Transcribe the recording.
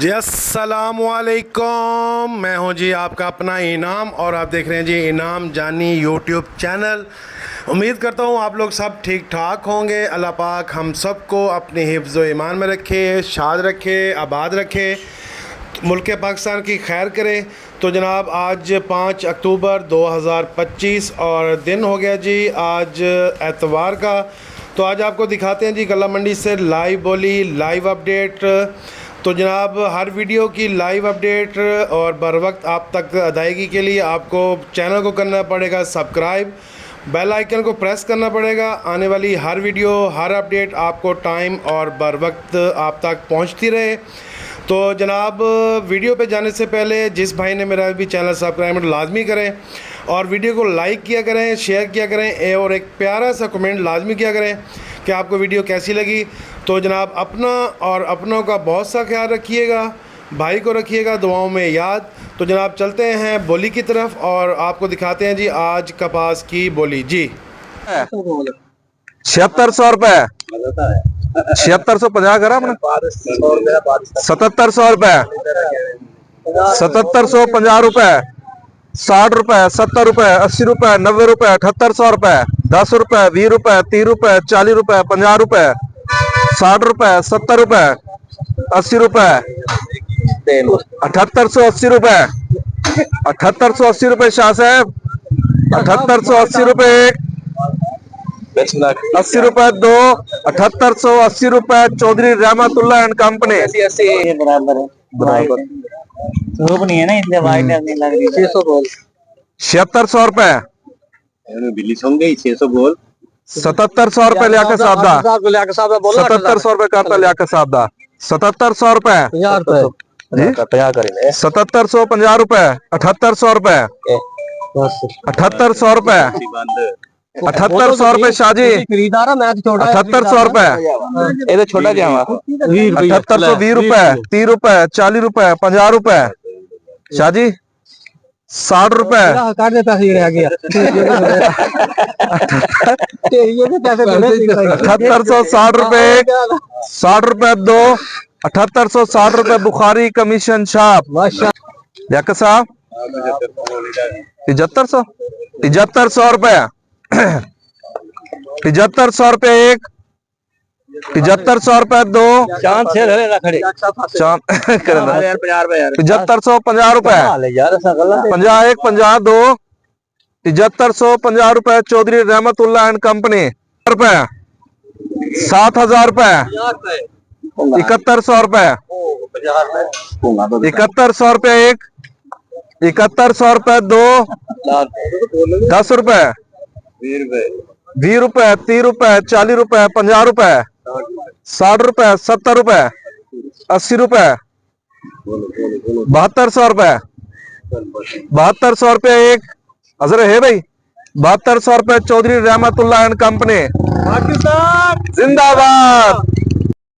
जी अस्सलामुअलैकुम, मैं हूं जी आपका अपना इनाम और आप देख रहे हैं जी इनाम जानी यूट्यूब चैनल। उम्मीद करता हूं आप लोग सब ठीक ठाक होंगे। अल्लाह पाक हम सबको अपने हिफ्ज़ व ईमान में रखे, शाद रखे, आबाद रखे, मुल्क पाकिस्तान की खैर करे। तो जनाब आज 5 अक्टूबर 2025 और दिन हो गया जी आज एतवार का। तो आज आपको दिखाते हैं जी गला मंडी से लाइव बोली, लाइव अपडेट। तो जनाब हर वीडियो की लाइव अपडेट और बर वक्त आप तक अदायगी के लिए आपको चैनल को करना पड़ेगा सब्सक्राइब, बेल आइकन को प्रेस करना पड़ेगा। आने वाली हर वीडियो, हर अपडेट आपको टाइम और बर वक्त आप तक पहुंचती रहे। तो जनाब वीडियो पे जाने से पहले जिस भाई ने मेरा भी चैनल सब्सक्राइब लाजमी करें और वीडियो को लाइक किया करें, शेयर किया करें और एक प्यारा सा कमेंट लाजमी किया करें कि आपको वीडियो कैसी लगी। तो जनाब अपना और अपनों का बहुत सा ख्याल रखिएगा, भाई को रखिएगा दुआओं में याद। तो जनाब चलते हैं बोली की तरफ और आपको दिखाते हैं जी आज कपास की बोली जी। 7600 रुपए, 7650 करा हमने, 7700 रुपए, 7750 रुपए, 60 रुपए, 70 रुपए, 80 रुपए, 90 रुपए, 7800 रुपए, 10 रुपए, 20 रुपए, 30 रुपए, 40 रुपए, 50 रुपए, 60 रुपए, 70 रुपए, 80 रुपए, 7880 रुपए, 7880 रुपए शाह साहब, 7880 रुपए एक, 80 रुपए दो, 7880 रुपए चौधरी रहमतुल्लाह एंड कंपनी। धूप नहीं है ना इसलिए वाइट नहीं लग रही। 7600 रुपए, बिल्ली सो गई। 600 बोल, 7700 रुपए लिया के साहब दा, 7700 रुपए करता लिया के साहब दा, 7700 रुपए जी, 7750 रुपए, 7800 रुपए, 7800 रुपए, 7800 रुपए शाहजी, 7800 रुपए, ये तो छोटा क्या हुआ? 7820 रुपए, 30 रुपए, 40 रुपए, 50 रुपए शाहजी, 60 रुपए, 7860 रुपए, 60 रुपए दो, 7860 रुपए बुखारी कमीशन छाप लियाकत साहब, 7300, 7300 रुपए, 7300 रुपए एक, 7300 रुपए दो, चांद से धरे रखड़े चांद 7350 रुपए, यार ऐसा गलत 50 एक, 50 दो, 7350 रुपए चौधरी रहमतुल्लाह एंड कंपनी रुपए, 7000 रुपए, 7100 रुपए, 7100 रुपए एक, 7100 रुपए दो, 10 रुपए, 20 रुपए, 30 रुपए, 40 रुपए, 50 रुपए, 60 रुपए, 70 रुपए, 80 रुपए, 7200 रुपए, 7200 रुपए एक, हजर है भाई, 7200 रुपए चौधरी रहमतुल्लाह एंड कंपनी पाकिस्तान जिंदाबाद।